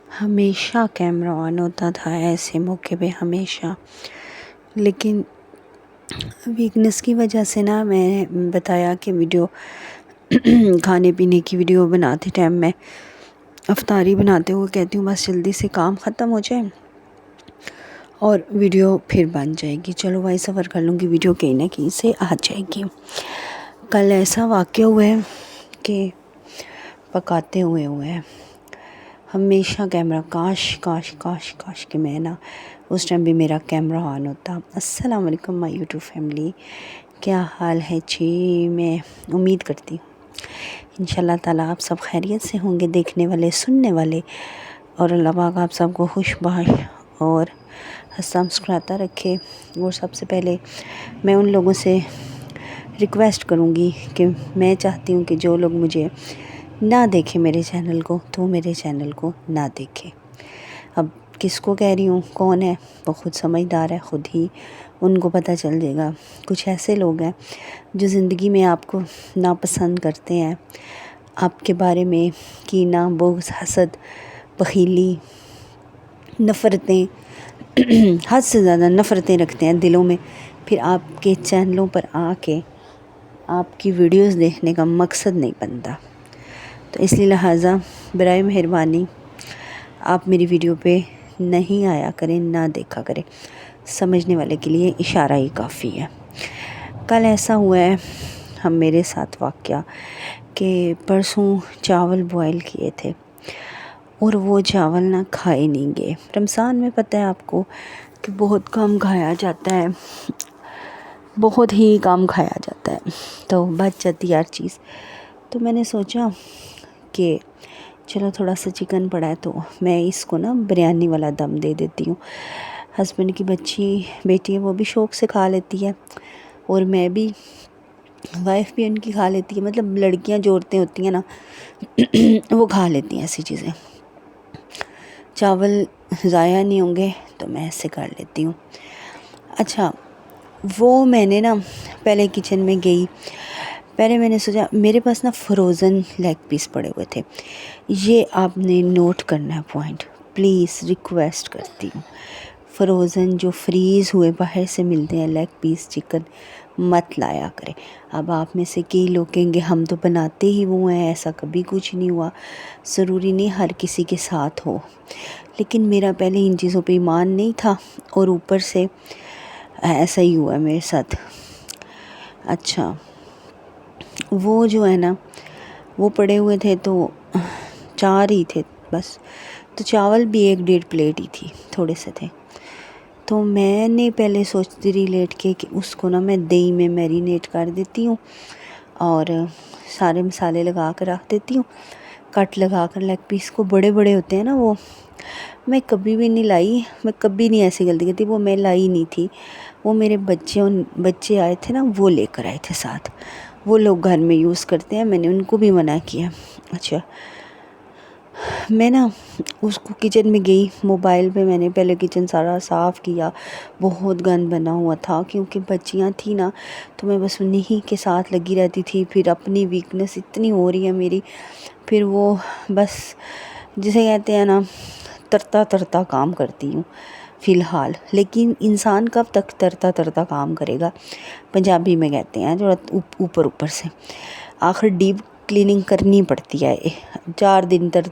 ہمیشہ کیمرہ آن ہوتا تھا ایسے موقع پہ ہمیشہ، لیکن ویکنس کی وجہ سے نا میں بتایا کہ ویڈیو کھانے پینے کی ویڈیو بناتے ٹائم میں افطاری بناتے ہوئے کہتی ہوں بس جلدی سے کام ختم ہو جائے اور ویڈیو پھر بن جائے گی، چلو وائس سفر کر لوں گی، ویڈیو کہیں نہ کہیں سے آ جائے گی۔ کل ایسا واقعہ ہوا ہے کہ پکاتے ہوئے ہمیشہ کیمرہ کاش کہ میں نا اس ٹائم بھی میرا کیمرہ آن ہوتا۔ السلام علیکم مائی یوٹیوب فیملی، کیا حال ہے جی؟ میں امید کرتی ہوں انشاءاللہ تعالیٰ آپ سب خیریت سے ہوں گے، دیکھنے والے سننے والے، اور اللہ پاک آپ سب کو خوش بخش اور ہنستا مسکراتا رکھے۔ اور سب سے پہلے میں ان لوگوں سے ریکویسٹ کروں گی کہ میں چاہتی ہوں کہ جو لوگ مجھے نہ دیکھیں میرے چینل کو، تو میرے چینل کو نہ دیکھیں۔ اب کس کو کہہ رہی ہوں، کون ہے وہ خود سمجھدار ہے، خود ہی ان کو پتہ چل جائے گا۔ کچھ ایسے لوگ ہیں جو زندگی میں آپ کو ناپسند کرتے ہیں، آپ کے بارے میں کینہ، بغض، حسد، بخیلی، نفرتیں، حد سے زیادہ نفرتیں رکھتے ہیں دلوں میں، پھر آپ کے چینلوں پر آ کے آپ کی ویڈیوز دیکھنے کا مقصد نہیں بنتا۔ تو اس لیے لہٰذا برائے مہربانی آپ میری ویڈیو پہ نہیں آیا کریں، نہ دیکھا کریں، سمجھنے والے کے لیے اشارہ ہی کافی ہے۔ کل ایسا ہوا ہے میرے ساتھ واقعہ کہ پرسوں چاول بوائل کیے تھے اور وہ چاول نہ کھائے نہیں گئے۔ رمضان میں پتہ ہے آپ کو کہ بہت کم کھایا جاتا ہے، بہت ہی کم کھایا جاتا ہے، تو بچ جاتی ہر چیز۔ تو میں نے سوچا کہ چلو تھوڑا سا چکن پڑا ہے تو میں اس کو نا بریانی والا دم دے دیتی ہوں۔ ہسبینڈ کی بیٹی ہے، وہ بھی شوق سے کھا لیتی ہے، اور میں بھی، وائف بھی ان کی کھا لیتی ہے، مطلب لڑکیاں جو عورتیں ہوتی ہیں نا وہ کھا لیتی ہیں ایسی چیزیں۔ چاول ضائع نہیں ہوں گے تو میں ایسے کر لیتی ہوں۔ اچھا، وہ میں نے نا پہلے کچن میں گئی، پہلے میں نے سوچا میرے پاس نا فروزن لیگ پیس پڑے ہوئے تھے، یہ آپ نے نوٹ کرنا ہے پوائنٹ، پلیز ریکویسٹ کرتی ہوں، فروزن جو فریز ہوئے باہر سے ملتے ہیں لیگ پیس چکن مت لایا کرے۔ اب آپ میں سے کئی لوگ کہیں گے ہم تو بناتے ہی وہ ہیں، ایسا کبھی کچھ نہیں ہوا، ضروری نہیں ہر کسی کے ساتھ ہو، لیکن میرا پہلے ان چیزوں پہ ایمان نہیں تھا اور اوپر سے ایسا ہی ہوا میرے ساتھ۔ اچھا، وہ جو ہے نا وہ پڑے ہوئے تھے تو 4 ہی تھے بس، تو چاول بھی 1.5 پلیٹ ہی تھی، تھوڑے سے تھے، تو میں نے پہلے سوچتی رہی لیٹ کے کہ اس کو نا میں دہی میں میرینیٹ کر دیتی ہوں اور سارے مسالے لگا کر رکھ دیتی ہوں، کٹ لگا کر لیگ پیس کو، بڑے بڑے ہوتے ہیں نا وہ، میں کبھی بھی نہیں لائی، میں کبھی نہیں ایسی غلطی کرتی، وہ میں لائی نہیں تھی، وہ میرے بچے آئے تھے نا وہ لے کر آئے تھے ساتھ، وہ لوگ گھر میں یوز کرتے ہیں، میں نے ان کو بھی منع کیا۔ اچھا، میں نا اس کو کچن میں گئی، موبائل پہ میں نے پہلے کچن سارا صاف کیا، بہت گند بنا ہوا تھا کیونکہ بچیاں تھیں نا، تو میں بس انہی کے ساتھ لگی رہتی تھی، پھر اپنی ویکنس اتنی ہو رہی ہے میری، پھر وہ بس جسے کہتے ہیں نا ترتا کام کرتی ہوں فی الحال، لیکن انسان کب تک ترتا کام کرے گا، پنجابی میں کہتے ہیں جو اوپر سے، آخر ڈیپ کلیننگ کرنی پڑتی ہے، 4 دن تک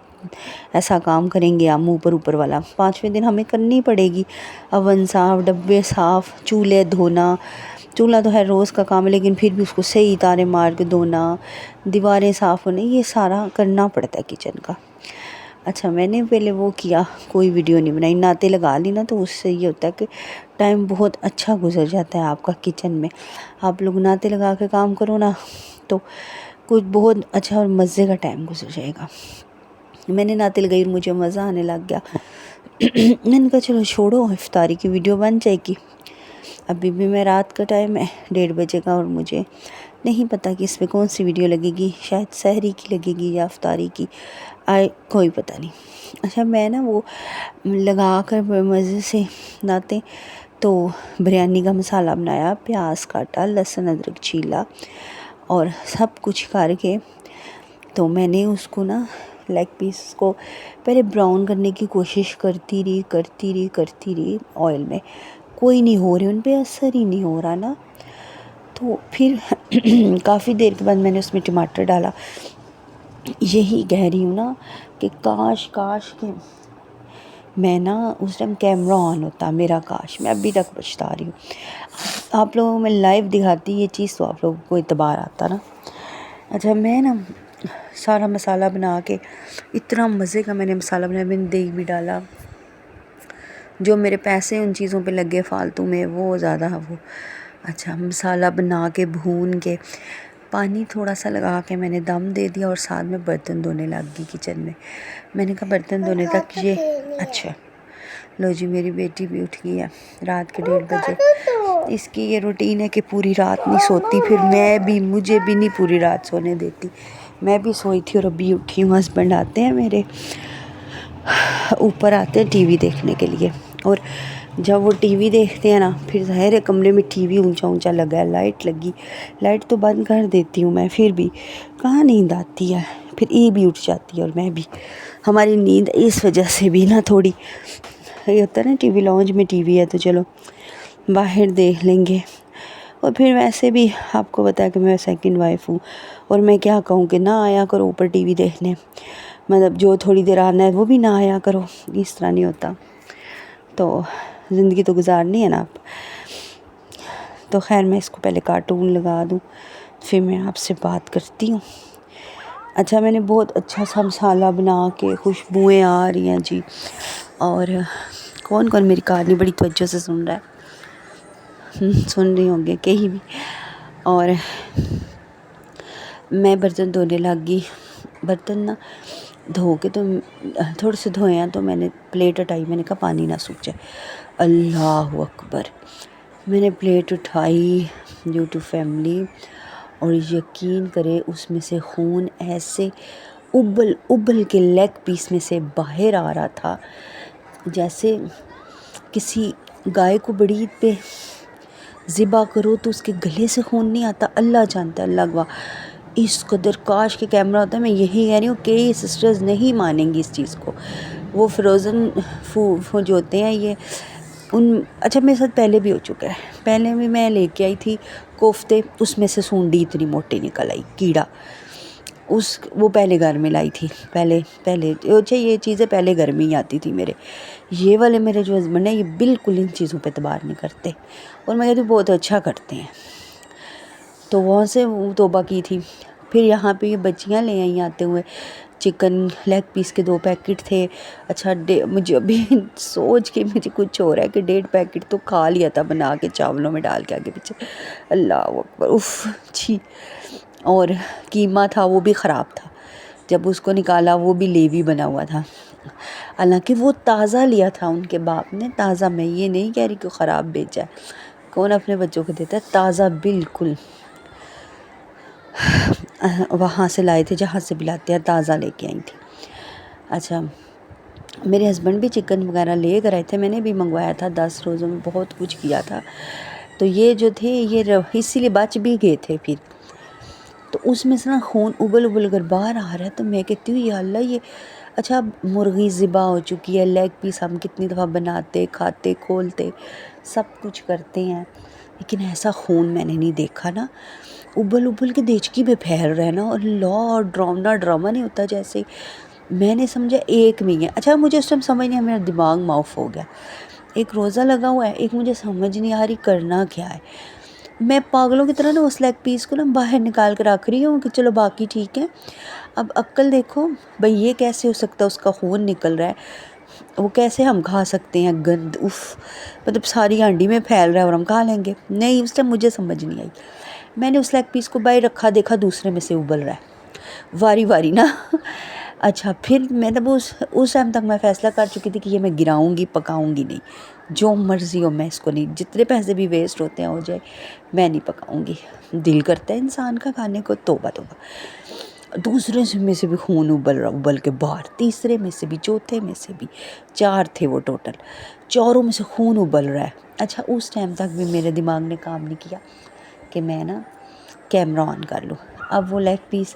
ایسا کام کریں گے ہم اوپر والا، 5ویں دن ہمیں کرنی پڑے گی، اوون صاف، ڈبے صاف، چولہے دھونا، چولہا تو ہے روز کا کام ہے لیکن پھر بھی اس کو صحیح تارے مار کے دھونا، دیواریں صاف ہونے، یہ سارا کرنا پڑتا ہے کچن کا۔ اچھا، میں نے پہلے وہ کیا، کوئی ویڈیو نہیں بنائی، نعتیں لگا لی نا، تو اس سے یہ ہوتا ہے کہ ٹائم بہت اچھا گزر جاتا ہے آپ کا کچن میں، آپ لوگ نعتیں لگا کے کام کرو نا تو کچھ بہت اچھا اور مزے کا ٹائم گزر جائے گا۔ میں نے نعتیں لگائی، مجھے مزہ آنے لگ گیا، میں نے کہا چلو چھوڑو، افطاری کی ویڈیو بن جائے گی، ابھی بھی میں رات کا ٹائم ہے 1:30 بجے کا، اور مجھے نہیں پتہ کہ اس پہ کون سی ویڈیو لگے گی، شاید سحری کی لگے گی یا افطاری کی، کوئی پتہ نہیں۔ اچھا، میں نا وہ لگا کر مزے سے نعتیں، تو بریانی کا مسالہ بنایا، پیاز کاٹا، لہسن ادرک چھیلا اور سب کچھ کر کے، تو میں نے اس کو نا لیگ پیس کو پہلے براؤن کرنے کی کوشش کرتی رہی آئل میں، کوئی نہیں ہو رہی، ان پہ اثر ہی نہیں ہو رہا نا. تو پھر کافی دیر کے بعد میں نے اس میں ٹماٹر ڈالا. یہی کہہ رہی ہوں نا کہ کاش کہ میں نا اس ٹائم کیمرہ آن ہوتا میرا، کاش. میں ابھی تک پچھتا رہی ہوں. آپ لوگوں میں لائیو دکھاتی یہ چیز تو آپ لوگوں کو اعتبار آتا نا. اچھا میں نا سارا مسالہ بنا کے، اتنا مزے کا میں نے مسالہ بنایا، میں نے دہی بھی ڈالا. جو میرے پیسے ان چیزوں پہ لگے فالتو میں وہ زیادہ وہ. اچھا مسالہ بنا کے بھون کے پانی تھوڑا سا لگا کے میں نے دم دے دیا، اور ساتھ میں برتن دھونے لگ گئی کچن میں. میں نے کہا برتن دھونے تک یہ اچھا. لو جی میری بیٹی بھی اٹھ گئی ہے رات کے 1:30 بجے. اس کی یہ روٹین ہے کہ پوری رات نہیں سوتی، پھر مجھے بھی نہیں پوری رات سونے دیتی. میں بھی سوئی تھی اور ابھی اٹھی ہوں. ہسبینڈ آتے ہیں میرے، اوپر آتے ہیں ٹی وی دیکھنے کے لیے، اور جب وہ ٹی وی دیکھتے ہیں نا پھر ظاہر ہے کمرے میں ٹی وی اونچا لگا ہے، لائٹ لگی، لائٹ تو بند کر دیتی ہوں میں، پھر بھی کہاں نیند آتی ہے. پھر یہ بھی اٹھ جاتی ہے اور میں بھی. ہماری نیند اس وجہ سے بھی نا تھوڑی یہ ہوتا ہے نا، ٹی وی لاؤنج میں ٹی وی ہے تو چلو باہر دیکھ لیں گے. اور پھر ویسے بھی آپ کو بتایا کہ میں سیکنڈ وائف ہوں، اور میں کیا کہوں کہ نہ آیا کرو اوپر ٹی وی دیکھنے، مطلب جو تھوڑی دیر آنا ہے وہ بھی نہ آیا کرو. اس طرح نہیں ہوتا، تو زندگی تو گزارنی ہے نا آپ. تو خیر میں اس کو پہلے کارٹون لگا دوں، پھر میں آپ سے بات کرتی ہوں. اچھا میں نے بہت اچھا سا مسالہ بنا کے، خوشبوئیں آ رہی ہیں جی. اور کون میری کہانی بڑی توجہ سے سن رہا ہے؟ سن رہی ہوں گے کہیں بھی. اور میں برتن دھونے لگ گئی. برتن نا دھو کے تو تھوڑے سے دھوئے ہیں تو میں نے پلیٹ ہٹائی. میں نے کہا پانی نہ سوکھ جائے. اللہ اکبر. میں نے پلیٹ اٹھائی یوٹیوب فیملی، اور یقین کرے اس میں سے خون ایسے ابل کے لیگ پیس میں سے باہر آ رہا تھا، جیسے کسی گائے کو بڑی عید پہ ذبح کرو تو اس کے گلے سے خون نہیں آتا. اللہ جانتا ہے، اللہ گواہ. اس قدر کاش کے کیمرہ ہوتا ہے. میں یہی کہہ رہی ہوں کہ سسٹرز نہیں مانیں گی اس چیز کو. وہ فروزن جو ہوتے ہیں یہ اچھا میرے ساتھ پہلے بھی ہو چکا ہے. پہلے بھی میں لے کے آئی تھی کوفتے، اس میں سے سونڈی اتنی موٹی نکل آئی، کیڑا. وہ پہلے گھر میں لائی تھی، پہلے اچھا یہ چیزیں پہلے گھر میں ہی آتی تھی میرے. یہ والے میرے جو ہسبینڈ ہیں یہ بالکل ان چیزوں پہ اعتبار نہیں کرتے، اور میں کہتی ہوں بہت اچھا کرتے ہیں. تو وہاں سے توبہ کی تھی. پھر یہاں پہ یہ بچیاں لے آئیں آتے ہوئے، چکن لیگ پیس کے 2 پیکٹ تھے. اچھا مجھے ابھی سوچ کے مجھے کچھ ہو رہا ہے کہ 1.5 پیکٹ تو کھا لیا تھا بنا کے چاولوں میں ڈال کے آگے پیچھے. اللہ اکبر، اف چھی. اور قیمہ تھا وہ بھی خراب تھا، جب اس کو نکالا وہ بھی لیوی بنا ہوا تھا. حالانکہ وہ تازہ لیا تھا ان کے باپ نے، تازہ. میں یہ نہیں کہہ رہی کہ خراب بیچا ہے، کون اپنے بچوں کو دیتا ہے تازہ. بالکل وہاں سے لائے تھے جہاں سے بھی لاتے ہیں، تازہ لے کے آئی تھی. اچھا میرے ہسبینڈ بھی چکن وغیرہ لے کر آئے تھے، میں نے بھی منگوایا تھا. 10 روزوں میں بہت کچھ کیا تھا. تو یہ جو تھے یہ اسی لیے بچ بھی گئے تھے. پھر تو اس میں سے نا خون ابل کر باہر آ رہا ہے. تو میں کہتی ہوں یا اللہ یہ اچھا مرغی ذبح ہو چکی ہے، لیگ پیس ہم کتنی دفعہ بناتے، کھاتے، کھولتے، سب کچھ کرتے ہیں، لیکن ایسا خون میں نے نہیں دیکھا نا. ابل کے دیچکی پہ پھیل رہا ہے نا. اور ڈرامہ نہیں ہوتا جیسے. میں نے سمجھا ایک میں ہے. اچھا مجھے اس ٹائم سمجھ نہیں آیا، میرا دماغ معاف ہو گیا. ایک روزہ لگا ہوا ہے، ایک مجھے سمجھ نہیں آ رہی کرنا کیا ہے. میں پاگلوں کی طرح نا اس لیگ پیس کو نا باہر نکال کر رکھ رہی ہوں کہ چلو باقی ٹھیک ہے. اب عقل دیکھو بھئی، یہ کیسے ہو سکتا ہے؟ اس کا خون نکل رہا ہے، وہ کیسے ہم کھا سکتے ہیں؟ گند اف، مطلب ساری ہانڈی میں پھیل رہا ہے اور ہم کھا لیں گے؟ نہیں، اس ٹائم مجھے سمجھ نہیں آئی. میں نے اس لیگ پیس کو باہر رکھا، دیکھا دوسرے میں سے ابل رہا ہے واری نا. اچھا پھر میں تب اس ٹائم تک میں فیصلہ کر چکی تھی کہ یہ میں گراؤں گی، پکاؤں گی نہیں. جو مرضی ہو میں اس کو نہیں، جتنے پیسے بھی ویسٹ ہوتے ہیں ہو جائے، میں نہیں پکاؤں گی. دل کرتا ہے انسان کا کھانے کو، توبہ. دوسرے میں سے بھی خون ابل کے باہر، تیسرے میں سے بھی، چوتھے میں سے بھی، 4 تھے وہ ٹوٹل، چاروں میں سے خون ابل رہا ہے. اچھا اس ٹائم تک بھی میرے دماغ نے کام نہیں کیا کہ میں نا کیمرہ آن کر لوں. اب وہ لیگ پیس